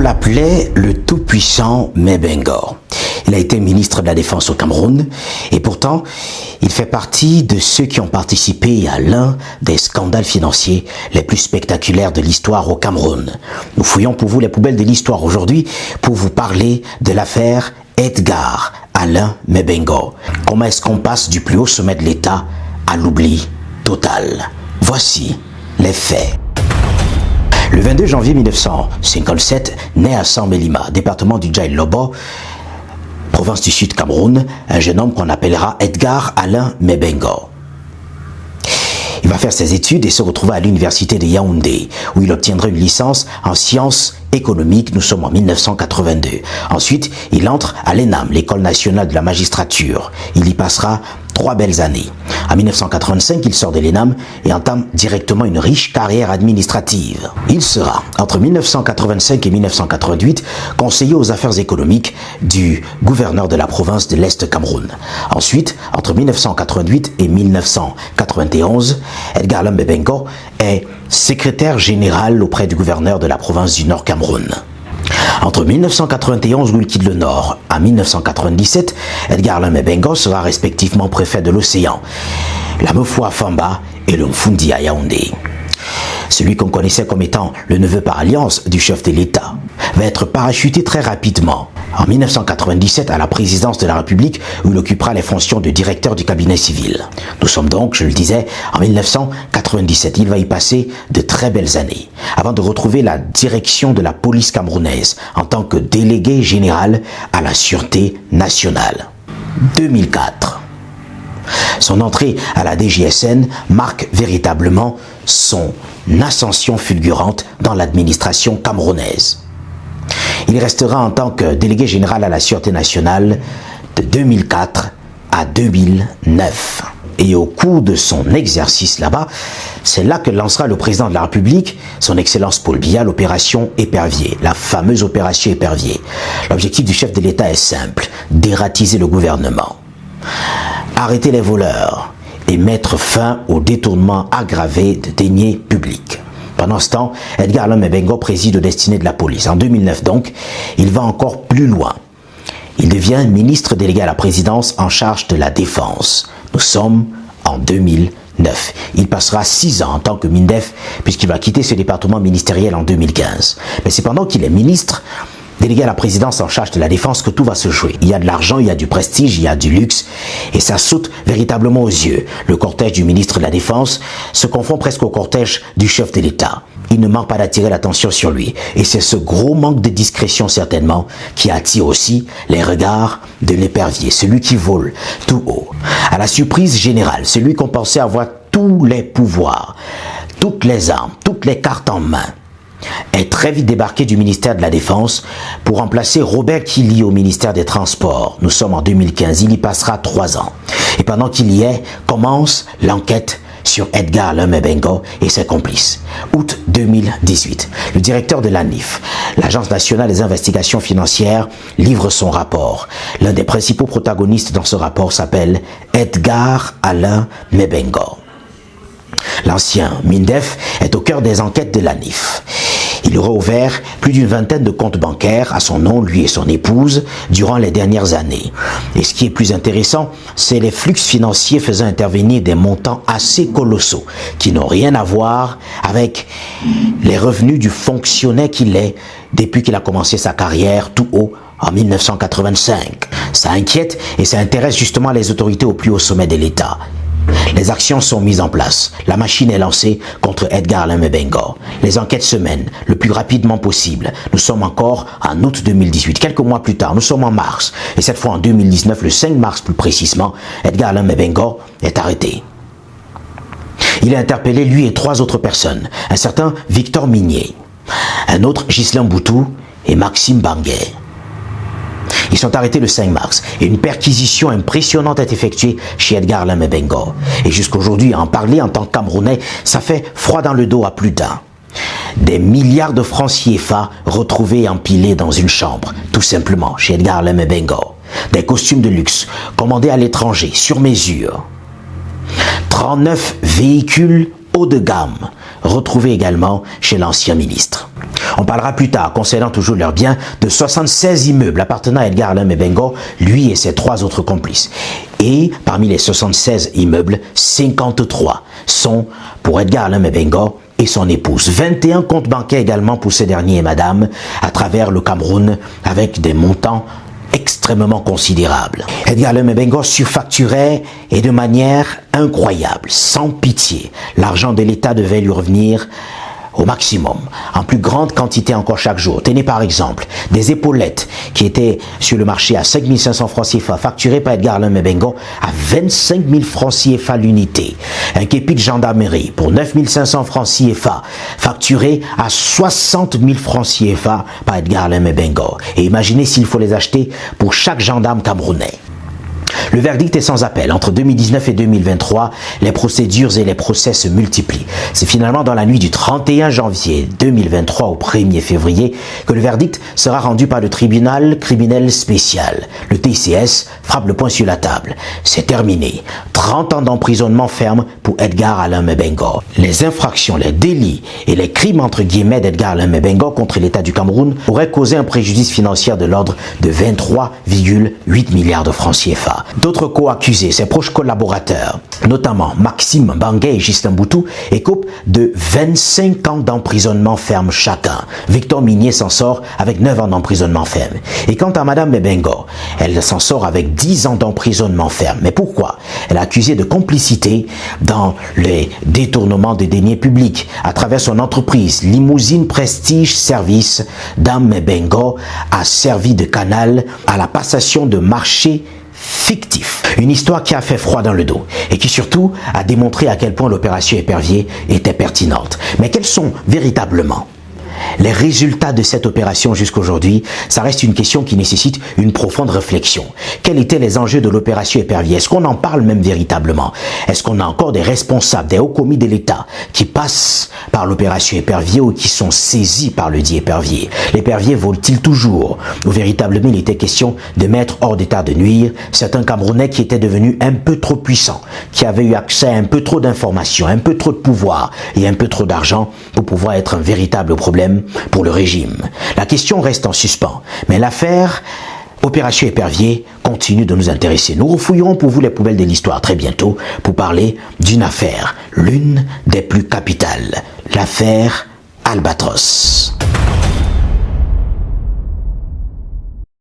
l'appelait le tout-puissant Mebengo. Il a été ministre de la Défense au Cameroun et pourtant, il fait partie de ceux qui ont participé à l'un des scandales financiers les plus spectaculaires de l'histoire au Cameroun. Nous fouillons pour vous les poubelles de l'histoire aujourd'hui pour vous parler de l'affaire Edgar Alain Mebengo. Comment est-ce qu'on passe du plus haut sommet de l'État à l'oubli total? Voici les faits. Le 22 janvier 1957, naît à Sambelima, département du Djaï-Lobo, province du Sud Cameroun, un jeune homme qu'on appellera Edgar Alain Mebengo. Il va faire ses études et se retrouver à l'université de Yaoundé, où il obtiendra une licence en sciences économiques. Nous sommes en 1982. Ensuite, il entre à l'ENAM, l'École nationale de la magistrature. Il y passera 3 belles années. En 1985, il sort de l'ENAM et entame directement une riche carrière administrative. Il sera, entre 1985 et 1988, conseiller aux affaires économiques du gouverneur de la province de l'Est Cameroun. Ensuite, entre 1988 et 1991, Edgar Alain Mebengo est secrétaire général auprès du gouverneur de la province du Nord Cameroun. Entre 1991 où il quitte le Nord, en 1997, Edgar Alain Mebengo sera respectivement préfet de l'Océan, la Mefou Famba et le Mfundi à Yaoundé. Celui qu'on connaissait comme étant le neveu par alliance du chef de l'État va être parachuté très rapidement en 1997 à la présidence de la République où il occupera les fonctions de directeur du cabinet civil. Nous sommes donc, je le disais, en 1997. Il va y passer de très belles années avant de retrouver la direction de la police camerounaise en tant que délégué général à la sûreté nationale. 2004. Son entrée à la DGSN marque véritablement son ascension fulgurante dans l'administration camerounaise. Il restera en tant que délégué général à la Sûreté nationale de 2004 à 2009. Et au cours de son exercice là-bas, c'est là que lancera le président de la République, son Excellence Paul Biya, l'opération Épervier, la fameuse opération Épervier. L'objectif du chef de l'État est simple, dératiser le gouvernement, arrêter les voleurs et mettre fin au détournement aggravé de deniers publics. Pendant ce temps, Edgar Alain Mebengo préside aux destinées de la police. En 2009 donc, il va encore plus loin. Il devient ministre délégué à la présidence en charge de la défense. Nous sommes en 2009. Il passera 6 ans en tant que MINDEF puisqu'il va quitter ce département ministériel en 2015. Mais c'est pendant qu'il est ministre délégué à la présidence en charge de la défense que tout va se jouer. Il y a de l'argent, il y a du prestige, il y a du luxe et ça saute véritablement aux yeux. Le cortège du ministre de la Défense se confond presque au cortège du chef de l'État. Il ne manque pas d'attirer l'attention sur lui et c'est ce gros manque de discrétion certainement qui attire aussi les regards de l'épervier, celui qui vole tout haut. À la surprise générale, celui qu'on pensait avoir tous les pouvoirs, toutes les armes, toutes les cartes en main, est très vite débarqué du ministère de la Défense pour remplacer Robert Kili au ministère des Transports. Nous sommes en 2015, il y passera 3 ans. Et pendant qu'il y est, commence l'enquête sur Edgar Alain Mebengo et ses complices. Août 2018, le directeur de l'ANIF, l'Agence nationale des investigations financières, livre son rapport. L'un des principaux protagonistes dans ce rapport s'appelle Edgar Alain Mebengo. L'ancien MINDEF est au cœur des enquêtes de l'ANIF. Il aurait ouvert plus d'une vingtaine de comptes bancaires à son nom, lui et son épouse, durant les dernières années. Et ce qui est plus intéressant, c'est les flux financiers faisant intervenir des montants assez colossaux, qui n'ont rien à voir avec les revenus du fonctionnaire qu'il est depuis qu'il a commencé sa carrière tout haut en 1985. Ça inquiète et ça intéresse justement les autorités au plus haut sommet de l'État. Les actions sont mises en place. La machine est lancée contre Edgar Alain Mebengo. Les enquêtes se mènent le plus rapidement possible. Nous sommes encore en août 2018. Quelques mois plus tard, nous sommes en mars. Et cette fois en 2019, le 5 mars plus précisément, Edgar Alain Mebengo est arrêté. Il est interpellé, lui et 3 autres personnes. Un certain Victor Migné, un autre Ghislain Boutou et Maxime Banguet. Ils sont arrêtés le 5 mars et une perquisition impressionnante est effectuée chez Edgar Alain Mebengo. Et jusqu'aujourd'hui, à en parler en tant que Camerounais, ça fait froid dans le dos à plus d'un. Des milliards de francs CFA retrouvés et empilés dans une chambre, tout simplement, chez Edgar Alain Mebengo. Des costumes de luxe commandés à l'étranger, sur mesure. 39 véhicules haut de gamme, retrouvés également chez l'ancien ministre. On parlera plus tard, concernant toujours leurs biens, de 76 immeubles appartenant à Edgar Alain Mebengo, lui et ses 3 autres complices. Et parmi les 76 immeubles, 53 sont pour Edgar Alain Mebengo et son épouse. 21 comptes bancaires également pour ce dernier et madame à travers le Cameroun avec des montants extrêmement considérables. Edgar Alain Mebengo surfacturait et de manière incroyable, sans pitié. L'argent de l'État devait lui revenir au maximum, en plus grande quantité encore chaque jour. Tenez par exemple des épaulettes qui étaient sur le marché à 5 500 francs CFA, facturées par Edgar Alain Mebengo à 25 000 francs CFA l'unité. Un képi de gendarmerie pour 9 500 francs CFA, facturé à 60 000 francs CFA par Edgar Alain Mebengo. Et imaginez s'il faut les acheter pour chaque gendarme camerounais. Le verdict est sans appel. Entre 2019 et 2023, les procédures et les procès se multiplient. C'est finalement dans la nuit du 31 janvier 2023 au 1er février que le verdict sera rendu par le tribunal criminel spécial. Le TCS frappe le poing sur la table. C'est terminé. 30 ans d'emprisonnement ferme pour Edgar Alain Mebengo. Les infractions, les délits et les crimes entre guillemets d'Edgar Alain Mebengo contre l'État du Cameroun auraient causé un préjudice financier de l'ordre de 23,8 milliards de francs CFA. D'autres co-accusés, ses proches collaborateurs, notamment Maxime Banguet et Justin Boutou, écopent de 25 ans d'emprisonnement ferme chacun. Victor Minier s'en sort avec 9 ans d'emprisonnement ferme. Et quant à Madame Mebengo, elle s'en sort avec 10 ans d'emprisonnement ferme. Mais pourquoi? Elle est accusée de complicité dans les détournements de deniers publics à travers son entreprise Limousine Prestige Service. Dame Mebengo a servi de canal à la passation de marchés fictif. Une histoire qui a fait froid dans le dos et qui surtout a démontré à quel point l'opération Épervier était pertinente. Mais quels sont véritablement les résultats de cette opération jusqu'aujourd'hui? Ça reste une question qui nécessite une profonde réflexion. Quels étaient les enjeux de l'opération Épervier? Est-ce qu'on en parle même véritablement? Est-ce qu'on a encore des responsables, des hauts commis de l'État qui passent par l'opération Épervier ou qui sont saisis par le dit Épervier? L'Épervier vole-t-il toujours? Ou véritablement il était question de mettre hors d'état de nuire certains Camerounais qui étaient devenus un peu trop puissants, qui avaient eu accès à un peu trop d'informations, un peu trop de pouvoir et un peu trop d'argent pour pouvoir être un véritable problème pour le régime? La question reste en suspens, mais l'affaire Opération Épervier continue de nous intéresser. Nous refouillerons pour vous les poubelles de l'histoire très bientôt pour parler d'une affaire, l'une des plus capitales, l'affaire Albatros.